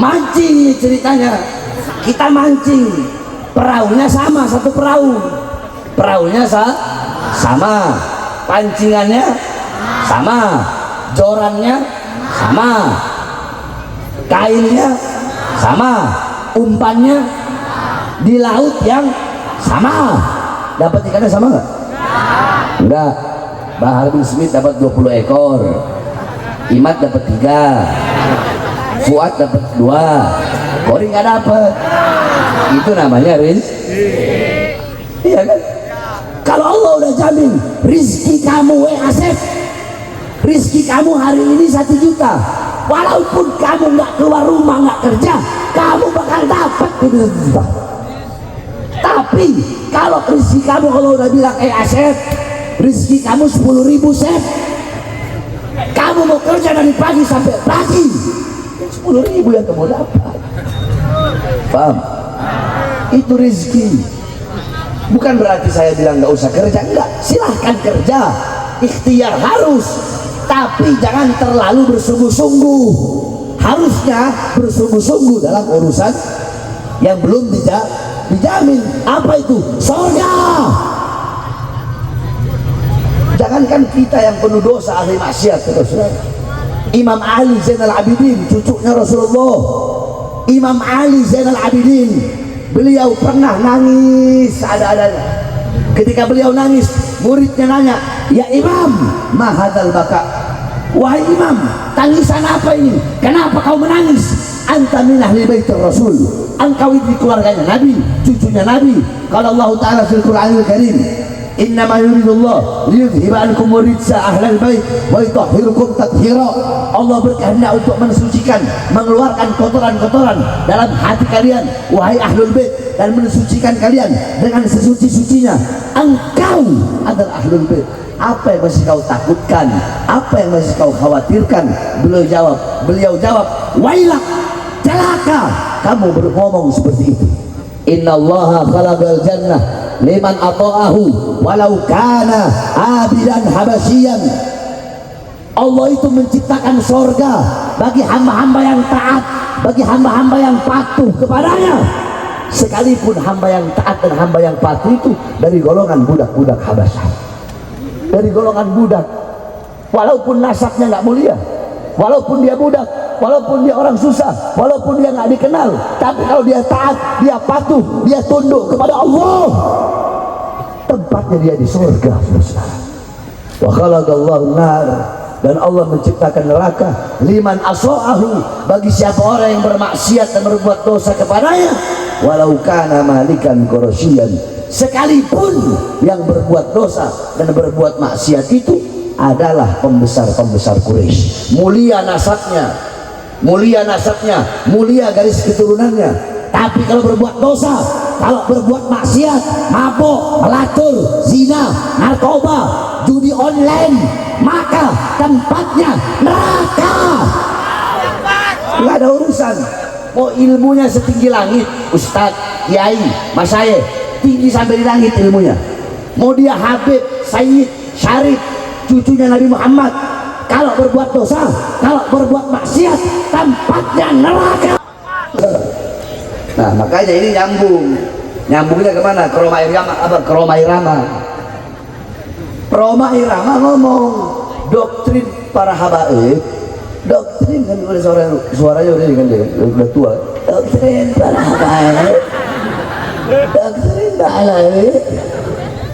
Mancing ceritanya, kita mancing, perahunya sama, satu perahu, perahunya sama, pancingannya sama, jorannya sama, kailnya sama, umpannya di laut yang sama. Dapat ikannya sama nggak? Enggak. Bahar bin Smith dapat 20 ekor, Imad dapat 3, Fuad dapat 2, Kori nggak dapat. Itu namanya rizki. Iya kan? Kalau Allah udah jamin rizki kamu, Asep, rizki kamu hari ini 1 juta, walaupun kamu nggak keluar rumah, nggak kerja, kamu bakal dapat 1 juta. Tapi kalau rizki kamu Allah udah bilang, Asep, rizki kamu 10.000, Sep, kamu mau kerja dari pagi sampai pagi, 10.000 yang kamu dapat. Paham? Itu rizki. Bukan berarti saya bilang nggak usah kerja, enggak, silahkan kerja, ikhtiar harus, tapi jangan terlalu bersungguh-sungguh. Harusnya bersungguh-sungguh dalam urusan yang belum dijamin. Apa itu? Surga. Jangankan kita yang penuh dosa, ahli maksiat, saudara. Imam Ali Zainal Abidin, cucunya Rasulullah, Imam Ali Zainal Abidin, beliau pernah nangis ada-adanya. Ketika beliau nangis, muridnya nanya, ya Imam, ma hadzal baka? Wahai Imam, tangisan apa ini? Kenapa kau menangis? Anta min ahli baitir Rasul, engkau ini keluarganya Nabi, cucunya Nabi. Kalau Allah Ta'ala fil Qur'anil Karim, innama yuridullah liyudhiba ankum rijsa ahlal bait wa yutahhirukum tathira. Allah berkehendak untuk mensucikan, mengeluarkan kotoran-kotoran dalam hati kalian, wahai ahlul bait, dan mensucikan kalian dengan sesuci-sucinya. Engkau adalah ahlul bait. Apa yang masih kau takutkan? Apa yang masih kau khawatirkan? Beliau jawab, wailak, celaka kamu berngomong seperti itu. Innallaha khalaqal jannah liman ata'ahu walau kana abidan habasyian. Allah itu menciptakan surga bagi hamba-hamba yang taat, bagi hamba-hamba yang patuh kepadanya, sekalipun hamba yang taat dan hamba yang patuh itu dari golongan budak-budak Habasyah, dari golongan budak, walaupun nasabnya nggak mulia, walaupun dia budak, walaupun dia orang susah, walaupun dia nggak dikenal, tapi kalau dia taat, dia patuh, dia tunduk kepada Allah, tempatnya dia di surga. Wa khalaqallahu nar, dan Allah menciptakan neraka liman asa'ahu, bagi siapa orang yang bermaksiat dan berbuat dosa kepadanya, walau kana malikan qurasyian, sekalipun yang berbuat dosa dan berbuat maksiat itu adalah pembesar-pembesar Quraisy, mulia nasabnya, mulia garis keturunannya. Tapi kalau berbuat dosa, kalau berbuat maksiat, mabuk, pelacur, zina, narkoba, judi online, maka tempatnya neraka. Nggak ada urusan mau ilmunya setinggi langit, ustadz, kiai, masyayikh, tinggi sampai di langit ilmunya, mau dia habib, sayyid, syarif, cucunya Nabi Muhammad, kalau berbuat dosa, kalau berbuat maksiat, tempatnya neraka. Nah, makanya ini nyambungnya kemana? Ke Roma Irama. Roma Irama ngomong doktrin para habaib, doktrin kan udah suaranya udah kan udah tua. Doktrin para habaib, doktrin para habaib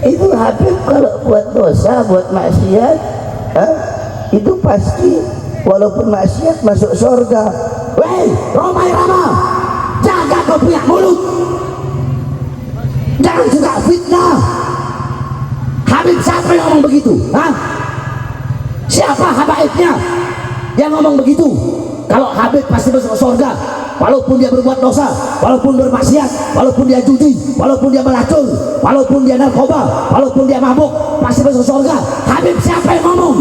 itu habib kalau buat dosa, buat maksiat, itu pasti walaupun maksiat masuk surga. Weh, Roma Irama, jaga kau punya mulut, jangan suka fitnah. Habib siapa yang ngomong begitu? Siapa habaibnya yang ngomong begitu? Kalau habib pasti masuk surga, walaupun dia berbuat dosa, walaupun bermaksiat, walaupun dia judi, walaupun dia melacur, walaupun dia narkoba, walaupun dia mabuk, pasti masuk surga. Habib siapa yang ngomong?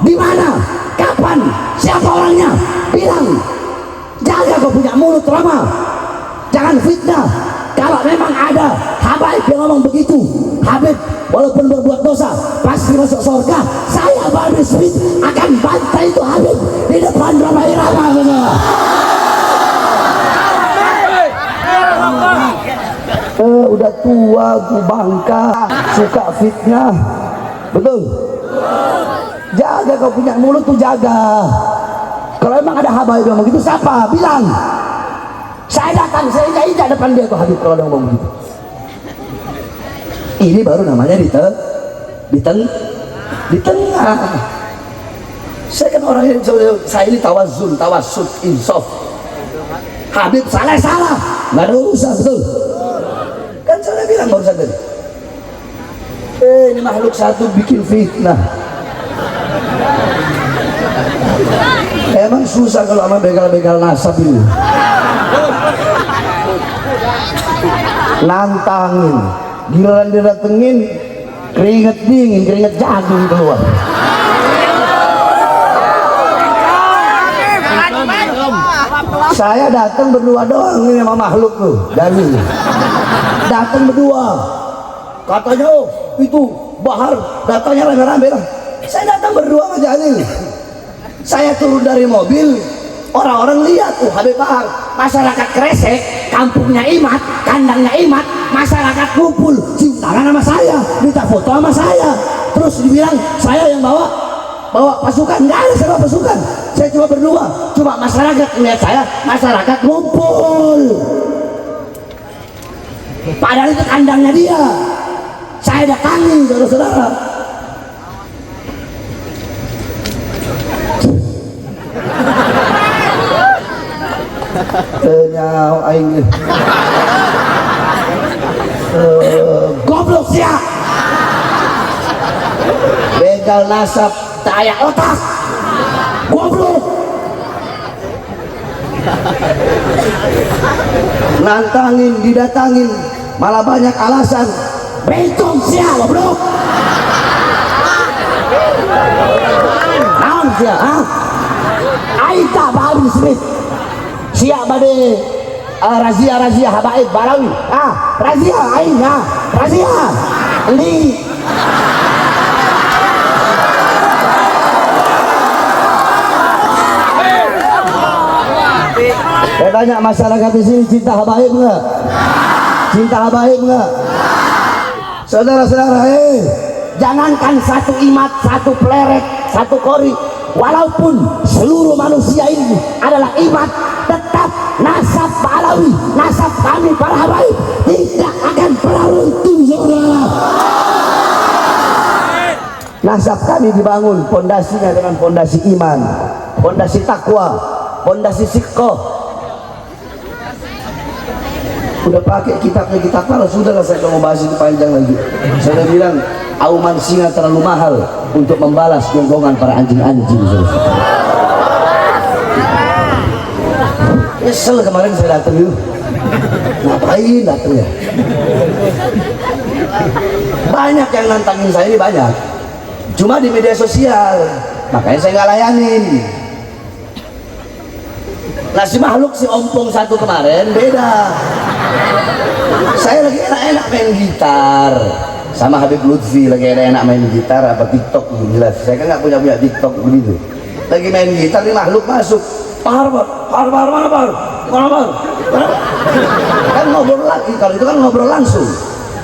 Di mana? Kapan? Siapa orangnya? Bilang. Jaga kau punya mulut, Rama, jangan fitnah. Kalau memang ada habaib yang ngomong begitu, habib walaupun berbuat dosa pasti masuk surga, saya Bahar bin Smith akan bantai itu habib di depan Roma Irama. udah tua, bangka, suka fitnah. Betul? Jaga kau punya mulut tuh, jaga. Kalau emang ada habaib yang begitu, siapa? Bilang. Saya datang, saya injak depan dia tuh Habib kalau ada ngomong begitu. Ini baru namanya di tengah. Saya kan orang yang saya ini tawasud, insaf. Habib salah, nggak ada urusan, betul? Kan saya bilang barusan tadi. Ini makhluk satu bikin fitnah. Emang susah kalau sama begal-begal nasab ini. Nantangin, giliran didatengin, keringet dingin, keringet jagung keluar. Saya datang berdua doang ini sama makhluk tuh, Jalil. Datang berdua. Katanya itu Bahar datangnya rame-rame lah. Saya datang berdua sama Jalil. Saya turun dari mobil, orang-orang lihat tuh Habib Bahar. Masyarakat Kresek, kampungnya Imat, kandangnya Imat, masyarakat kumpul, cium tangan sama saya, minta foto sama saya. Terus dibilang saya yang bawa pasukan. Nggak ada sama pasukan, saya cuma berdua. Cuma masyarakat melihat saya, masyarakat ngumpul. Padahal itu kandangnya dia. Saya datangi, saudara-saudara. Nyaw aing. Goblok siap. Begal nasab daya otak. Goblok. Nantangin, didatangin, malah banyak alasan. Bencong siap, goblok. Naon siap, ha? Aita Bali Smith. Siap bade razia habaib Balawi. Razia aing, razia. Li. Saya tanya masyarakat di sini cinta habaib enggak? Cinta habaib enggak? Saudara-saudara, jangankan satu imat, satu pleret, satu kori, walaupun seluruh manusia ini adalah imat, tetap nasab Balawi, nasab kami para habaib tidak akan pernah runtuh, saudara. Nasab kami dibangun pondasinya dengan pondasi iman, pondasi takwa, pondasi siqah. Udah pakai kitab kalau sudah saya mau bahas itu panjang lagi. Saya bilang auman singa terlalu mahal untuk membalas gonggongan para anjing-anjing. Nyesel kemarin saya datang itu. Ngapain datang ya? Banyak yang nantangin saya ini, banyak. Cuma di media sosial, makanya saya nggak layanin. Nah si makhluk si ompong satu kemarin beda. Saya lagi enak-enak main gitar sama Habib Lutfi, lagi enak-enak main gitar apa TikTok jelas. Saya kan nggak punya TikTok begitu. Lagi main gitar, nih makhluk masuk. Par, kan ngobrol lagi. Kalau itu kan ngobrol langsung.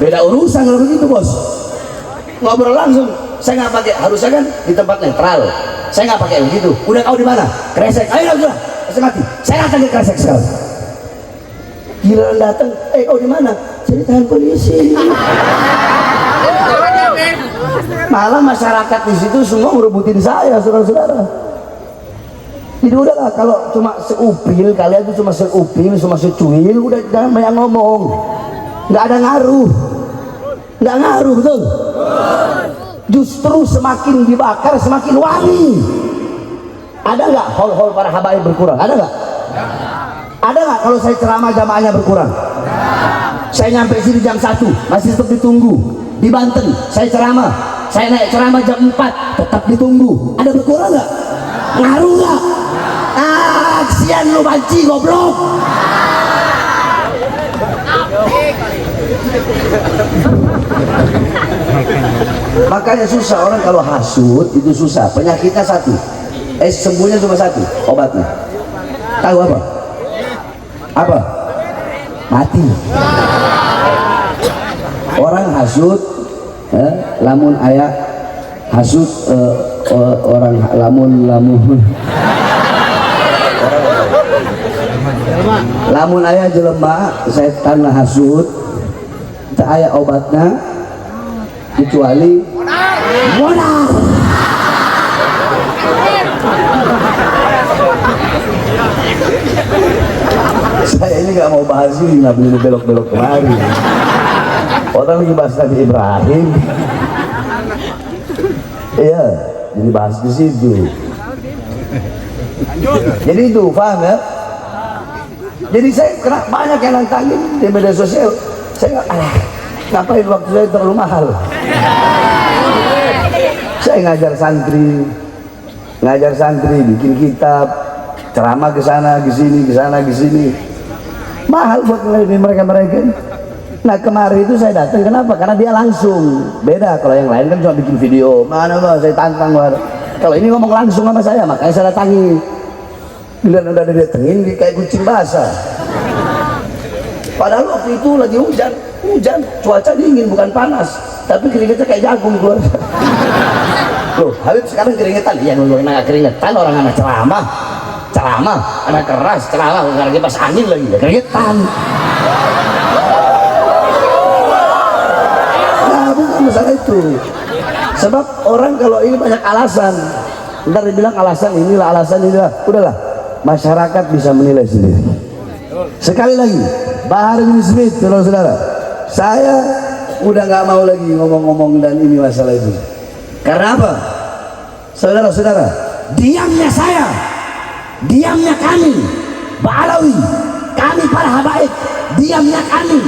Beda urusan kalau begitu bos. Ngobrol langsung. Saya nggak pakai, harusnya kan di tempat netral. Saya nggak pakai begitu. Udah kau di mana? Kresek. Ayo sudah. Saya mati. Saya datang ke Kresek sekarang. Giliran datang, kau di mana? Saya ditahan polisi. Malah masyarakat di situ semua merebutin saya, saudara-saudara. Jadi udahlah, kalau cuma seupil, kalian itu cuma seupil, cuma secuil, udah jangan banyak ngomong. Nggak ada ngaruh. Nggak ngaruh, betul? Justru semakin dibakar, semakin wangi. Ada nggak hol-hol para habaib berkurang? Ada nggak? Ada nggak kalau saya ceramah jamaahnya berkurang? Saya nyampe sini jam 1, masih tetap ditunggu. Di Banten, saya ceramah. Saya naik ceramah jam 4, tetap ditunggu. Ada berkurang nggak? Ngaruh nggak? Kesian lu banci, goblok. Makanya susah orang kalau hasut, itu susah. Penyakitnya satu, sembuhnya cuma satu, obatnya. Tahu apa? Apa? Mati. orang hasud lamun aya hasud orang lamun aya jelema setan hasud teu aya obatna kecuali modal. Saya ini nggak mau bahas ini, nggak boleh belok-belok kemari. Orang lagi bahas Nabi Ibrahim, iya, jadi bahas di situ. Jadi itu, paham ya? Jadi saya kena banyak yang nantangin di media sosial. Saya ngapain waktu saya terlalu mahal? Saya ngajar santri, bikin kitab, ceramah ke sana, ke sini. Mahal buat melayani mereka. Nah kemarin itu saya datang, kenapa? Karena dia langsung beda. Kalau yang lain kan cuma bikin video, mana saya tantang. Kalau ini ngomong langsung sama saya, makanya saya datangi. Bila udah datengin kayak kucing basah. Padahal waktu itu lagi hujan, cuaca dingin bukan panas, tapi keringetnya kayak jagung keluar. Loh, Habib sekarang keringetan, iya nggak keringetan orang anak ceramah, anak keras ceramah, lagi pas angin lagi ya keringetan. Nah bukan masalah itu, sebab orang kalau ini banyak alasan, ntar dibilang alasan inilah, udahlah masyarakat bisa menilai sendiri. Sekali lagi, Bahar bin Smith, saudara-saudara, saya udah nggak mau lagi ngomong-ngomong dan ini masalah itu. Karena apa? Saudara-saudara, diamnya saya, diamnya kami Ba'alawi, kami para habaib, diamnya kami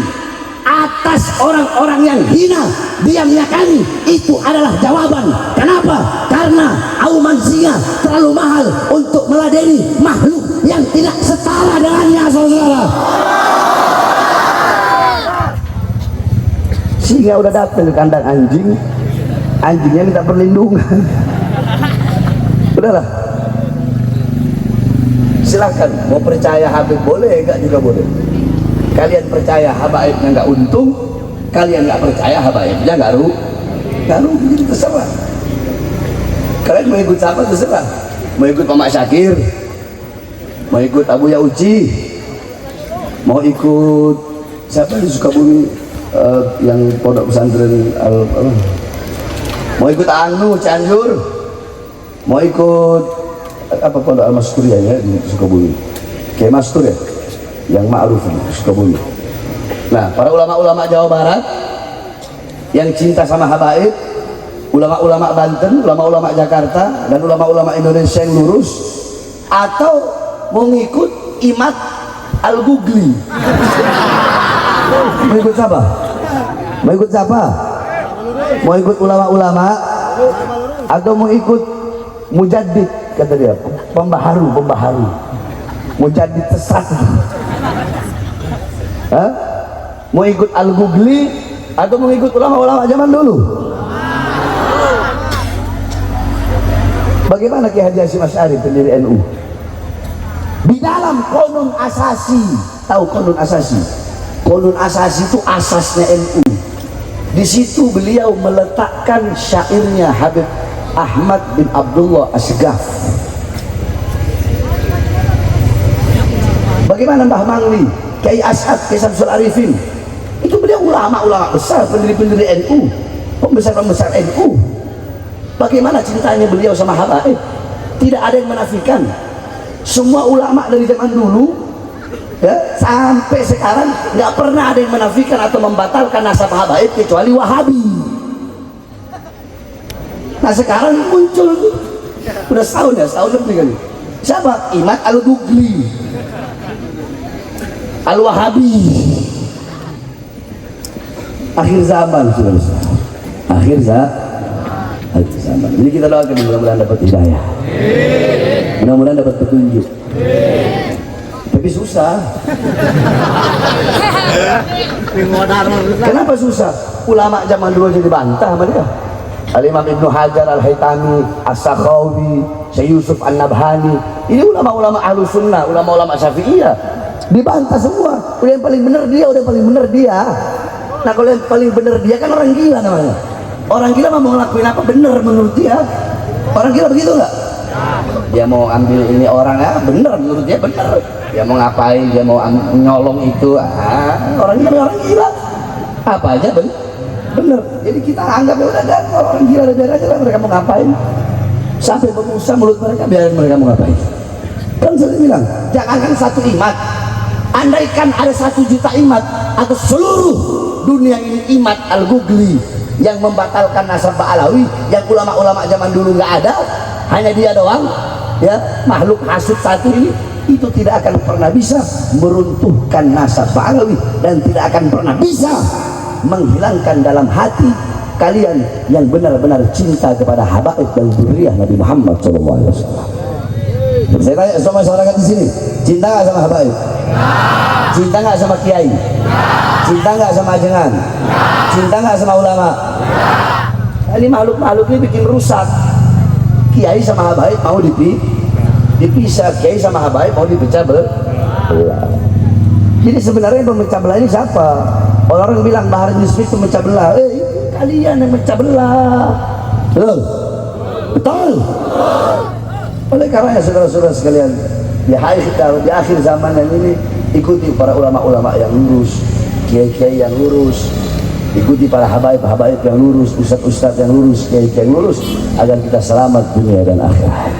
atas orang-orang yang hina, diamnya kami itu adalah jawaban. Kenapa? Karena auman singa terlalu mahal untuk meladeni makhluk yang tidak setara dengannya, saudara. Singa udah datang ke kandang anjingnya minta perlindungan. Udahlah, silakan mau percaya Habib boleh, enggak juga boleh. Kalian percaya habaibnya nggak untung, kalian nggak percaya habaibnya nggak rugi, jadi terserah. Kalian mau ikut siapa terserah, mau ikut Mamak Syakir, mau ikut Abu Yauci, mau ikut siapa di Sukabumi yang pondok pesantren mau ikut Anu Cianjur, mau ikut apa pondok Al-Masturiyah ya di Sukabumi, kayak Mastur ya yang ma'ruf di Sukabumi. Nah para ulama-ulama Jawa Barat yang cinta sama habaib, ulama-ulama Banten, ulama-ulama Jakarta, dan ulama-ulama Indonesia yang lurus, atau mau ngikut Imad Al-Ghugli. Mau ikut siapa? Mau ikut ulama-ulama atau mau ikut mujaddid, kata dia, pembaharu mujaddid sesat. Mau ikut Al-Ghugli atau mau ikut ulama-ulama zaman dulu? Bagaimana Ki Haji Hasyim Asy'ari pendiri NU? Di dalam Qonun Asasi, tahu Qonun Asasi? Qonun Asasi itu asasnya NU. Di situ beliau meletakkan syairnya Habib Ahmad bin Abdullah Asy-Syaghaf. Bagaimana Mbah Mangli, Kiai As'ad, Kiai Samsul Arifin, itu beliau ulama-ulama besar, pendiri-pendiri NU, pembesar-pembesar NU. Bagaimana cintanya beliau sama habaib? Tidak ada yang menafikan. Semua ulama dari zaman dulu ya, sampai sekarang nggak pernah ada yang menafikan atau membatalkan nasab habaib kecuali Wahabi. Nah sekarang muncul udah setahun lebih kali. Siapa? Imad Al-Ghugli, Al-Wahabi. Akhir zaman sudah. Akhir zaman. Jadi kita doakan mudah-mudahan dapat hidayah, mudah-mudahan dapat petunjuk. Tapi susah. Kenapa susah? Ulama zaman dulu jadi bantah sama dia. Al-Imam Ibnu Hajar Al-Haytami, As-Sakhawi, Syekh Yusuf An-Nabhani, ini ulama-ulama Ahlus Sunnah, ulama-ulama Syafi'iyah dibantah semua. Udah yang paling benar dia. Nah kalau yang paling benar dia kan orang gila namanya. Orang gila mau ngelakuin apa benar menurut dia. Orang gila begitu nggak? Dia mau ambil ini orang ya benar menurut dia benar. Dia mau ngapain, dia mau nyolong itu, orang gila apa aja bener. Jadi kita anggap ya udah kan orang gila aja mereka mau ngapain, sampai berbusa mulut mereka, biarin mereka mau ngapain. Kan saya bilang jangankan satu imat, andaikan ada 1 juta imat atau seluruh dunia ini imat al-Ghugli yang membatalkan nasab Alawi, yang ulama-ulama zaman dulu nggak ada, hanya dia doang ya, makhluk hasud satu ini, itu tidak akan pernah bisa meruntuhkan nasab Alawi dan tidak akan pernah bisa menghilangkan dalam hati kalian yang benar-benar cinta kepada habaib dan zuriyah Nabi Muhammad SAW. Saya tanya sama masyarakat di sini, cinta nggak sama habaib? Cinta nggak sama kiai? Cinta nggak sama ajengan? Cinta nggak sama ulama? Ini makhluk-makhluk ini bikin rusak. Kiai sama habaib mau dipisah, kiai sama habaib mau dipecah belah. Jadi sebenarnya pemecah belah ini siapa? Orang bilang Bahar Nisbi itu memecah belah. Kalian yang memecah belah. Betul. Oleh karena saudara-saudara sekalian, di akhir zaman yang ini ikuti para ulama-ulama yang lurus, kiai-kiai yang lurus, ikuti para habaib-habaib yang lurus, ustadz-ustadz yang lurus, kiai-kiai yang lurus, agar kita selamat dunia dan akhirat.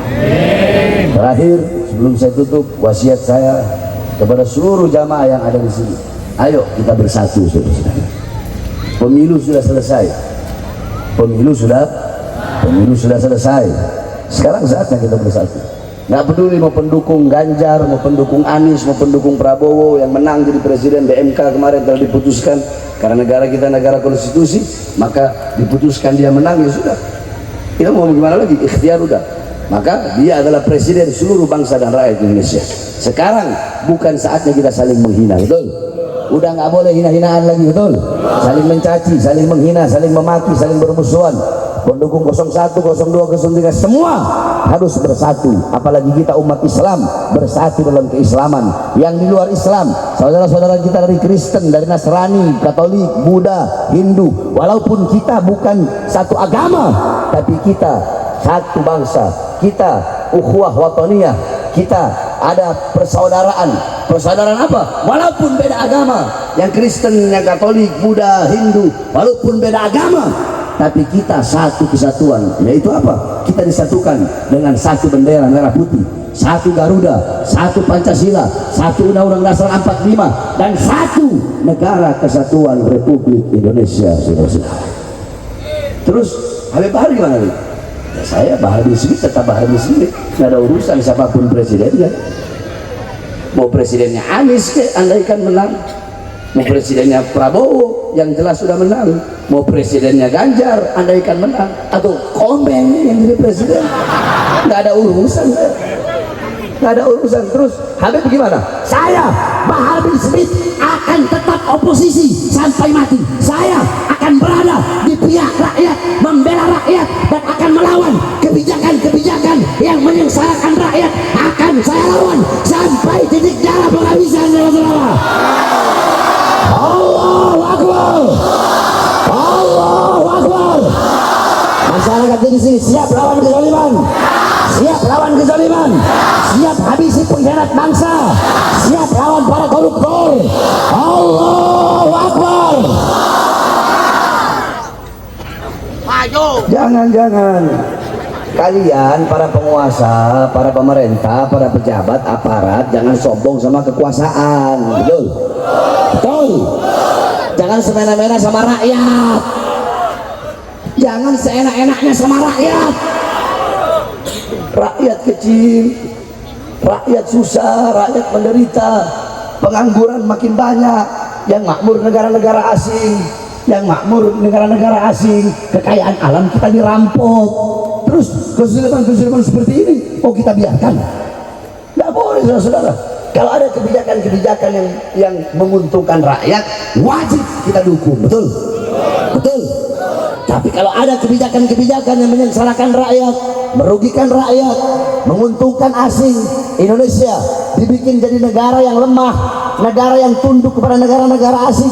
Terakhir, sebelum saya tutup, wasiat saya kepada seluruh jamaah yang ada di sini, ayo kita bersatu, saudara-saudara. Pemilu sudah selesai, pemilu sudah selesai. Sekarang saatnya kita bersatu. Nggak peduli mau pendukung Ganjar, mau pendukung Anies, mau pendukung Prabowo yang menang jadi presiden di MK kemarin telah diputuskan, karena negara kita negara konstitusi, maka diputuskan dia menang, ya sudah. Kita mau gimana lagi? Ikhtiar udah. Maka dia adalah presiden seluruh bangsa dan rakyat Indonesia. Sekarang bukan saatnya kita saling menghina, betul? Udah nggak boleh hina-hinaan lagi, betul? Saling mencaci, saling menghina, saling memaki, saling bermusuhan. Pendukung 01, 02, 03 semua harus bersatu. Apalagi kita umat Islam bersatu dalam keislaman. Yang di luar Islam, saudara-saudara kita dari Kristen, dari Nasrani, Katolik, Buddha, Hindu, walaupun kita bukan satu agama, tapi kita satu bangsa, kita ukhuwah wataniyah, kita ada persaudaraan. Persaudaraan apa? Walaupun beda agama, yang Kristen, yang Katolik, Buddha, Hindu, walaupun beda agama, tapi kita satu kesatuan, yaitu apa? Kita disatukan dengan satu bendera merah putih, satu Garuda, satu Pancasila, satu Undang-Undang Dasar 45, dan satu negara kesatuan Republik Indonesia, saudara-saudara. Terus Habib Bahar gimana nih? Ya saya Bahar bin Smith tetap Bahar bin Smith, nggak ada urusan siapapun presidennya. Mau presidennya Anies ke, andaikan menang, mau presidennya Prabowo yang jelas sudah menang, mau presidennya Ganjar andaikan menang, atau Komeng yang jadi presiden, nggak ada urusan, nggak ada urusan. Terus Habib gimana? Saya Bahar bin Smith akan tetap oposisi sampai mati. Saya akan berada di pihak rakyat, membela rakyat, dan akan melawan kebijakan-kebijakan yang menyengsarakan rakyat. Akan saya lawan sampai titik darah penghabisan, saudara-saudara. Allahu Akbar, Allahu Akbar. Masyarakat di sini siap lawan kezaliman, siap lawan kezaliman, siap habisi pengkhianat bangsa, siap lawan para koruptor. Allahu Akbar. Jangan kalian para penguasa, para pemerintah, para pejabat, aparat, jangan sombong sama kekuasaan, betul? Betul. Jangan semena-mena sama rakyat. Jangan seenak-enaknya sama rakyat. Rakyat kecil, rakyat susah, rakyat menderita, pengangguran makin banyak, yang makmur negara-negara asing, yang makmur negara-negara asing, kekayaan alam kita dirampok. Terus kesulitan-kesulitan seperti ini mau kita biarkan? Tidak boleh, saudara-saudara. Kalau ada kebijakan-kebijakan yang menguntungkan rakyat, wajib kita dukung, betul? Betul. Tapi kalau ada kebijakan-kebijakan yang menyengsarakan rakyat, merugikan rakyat, menguntungkan asing, Indonesia dibikin jadi negara yang lemah, negara yang tunduk kepada negara-negara asing,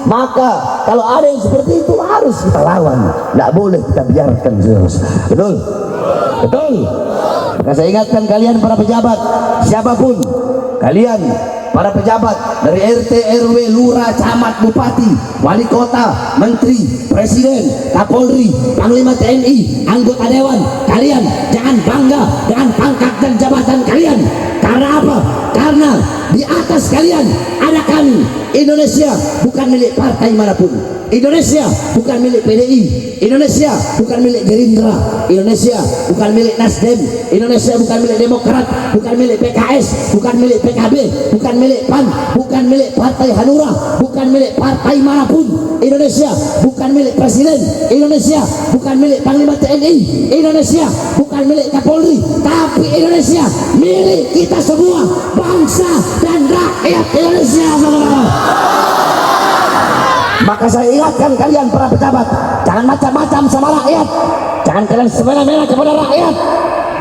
Maka kalau ada yang seperti itu harus kita lawan, tidak boleh kita biarkan. Betul? Betul? Maka saya ingatkan kalian para pejabat, siapapun kalian, para pejabat dari RT, RW, lurah, camat, bupati, wali kota, menteri, presiden, kapolri, panglima TNI, anggota dewan, kalian jangan bangga dengan pangkat dan jabatan kalian. Karena apa? Karena di atas kalian ada kami. Indonesia bukan milik partai manapun. Indonesia bukan milik PDI. Indonesia bukan milik Gerindra. Indonesia bukan milik Nasdem. Indonesia bukan milik Demokrat, bukan milik PKS, bukan milik PKB, bukan milik PAN, bukan milik Partai Hanura, bukan milik partai manapun. Indonesia bukan milik presiden. Indonesia bukan milik panglima TNI. Indonesia bukan milik Kapolri, tapi Indonesia milik kita semua, bangsa dan rakyat Indonesia. Maka saya ingatkan kalian para pejabat, jangan macam-macam sama rakyat, jangan kalian semena-mena kepada rakyat.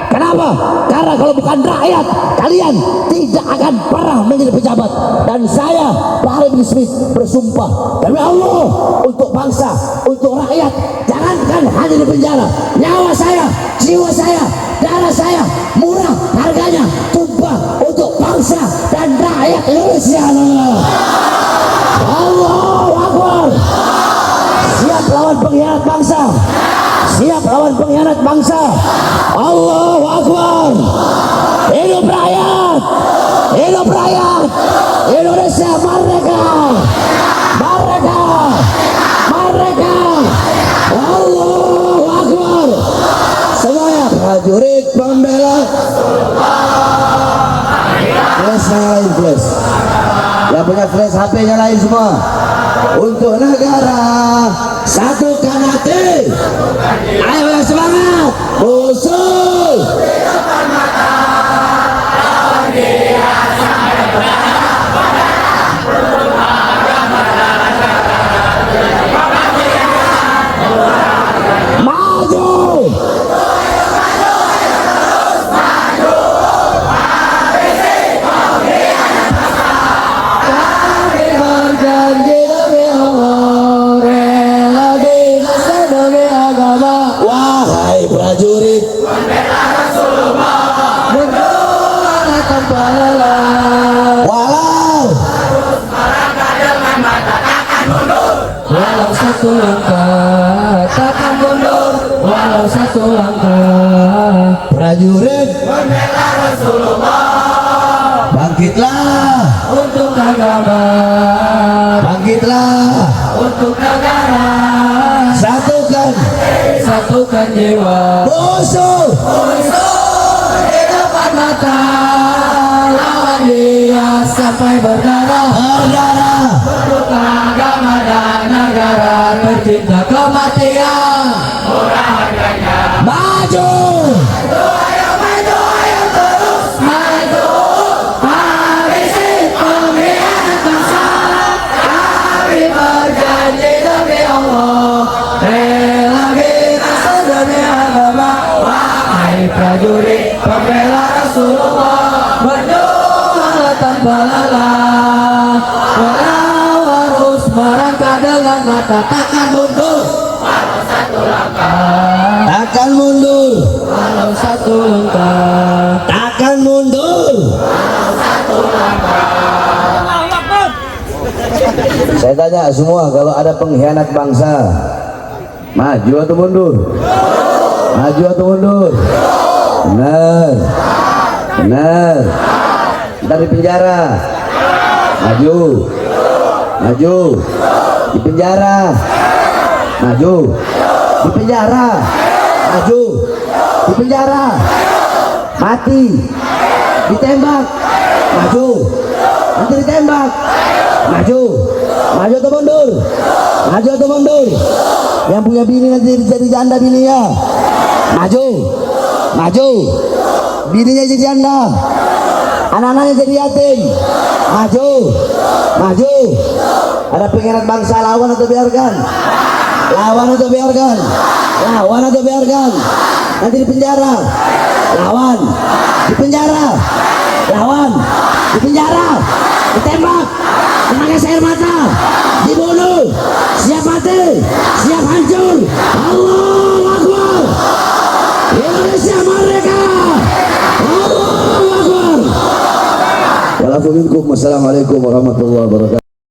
Kenapa? Karena kalau bukan rakyat, kalian tidak akan pernah menjadi pejabat. Dan saya, Pak Harry bin Smith, bersumpah demi Allah, untuk bangsa, untuk rakyat, jangankan hanya di penjara, nyawa saya, jiwa saya, darah saya, murah harganya, tumpah untuk bangsa dan rakyat Indonesia. Allahu Akbar. Siap lawan pengkhianat bangsa, siap lawan pengkhianat bangsa. Allahu Akbar. Hidup rakyat, hidup rakyat Indonesia merdeka, merdeka, merdeka. Allahu Akbar. Semuanya prajurit pembela. Flash nyalain, flash. Yang punya flash HP nyalain semua. Untuk negara, satukan hati. Ayo yang semangat. Musuh maju. Wahai prajurit pembela Rasulullah, berdoa tanpa lelah, walau harus melangkah dengan mata takkan mundur, walau satu langkah takkan mundur, walau satu langkah. Prajurit pembela Rasulullah, bangkitlah untuk agama, bangkitlah untuk negara, satukan jiwa. Musuh di depan mata, lawan dia sampai berdarah, untuk agama dan negara, tercipta kematian, murah harganya. Maju, ayo maju, ayo terus maju, habisi pengkhianat bangsa. Kami berjanji demi Allah, prajurit pembela Rasulullah, berdoa tanpa lelah, walau harus merangkak dengan mata takkan mundur, walau satu langkah takkan mundur, walau satu langkah takkan mundur, walau satu langkah. Saya tanya semua, kalau ada pengkhianat bangsa, maju atau mundur? Maju atau mundur? Benar, benar. Ntar di penjara. Maju, maju. Di penjara. Maju. Di penjara. Maju. Di penjara. Mati. Ditembak. Maju. Nanti ditembak. Maju. Maju atau mundur? Maju atau mundur? Yang punya bini nanti jadi janda bininya. Maju. Maju. Bininya jadi janda, anak-anaknya jadi yatim. Maju. Maju. Ada pengkhianat bangsa, lawan atau biarkan? Lawan atau biarkan? Lawan atau biarkan? Nanti di penjara. Lawan. Di penjara. Lawan. Di penjara. Ditembak. Menangis air mata. Dibunuh. Wal afu minkum. Wassalamualaikum warahmatullahi wabarakatuh.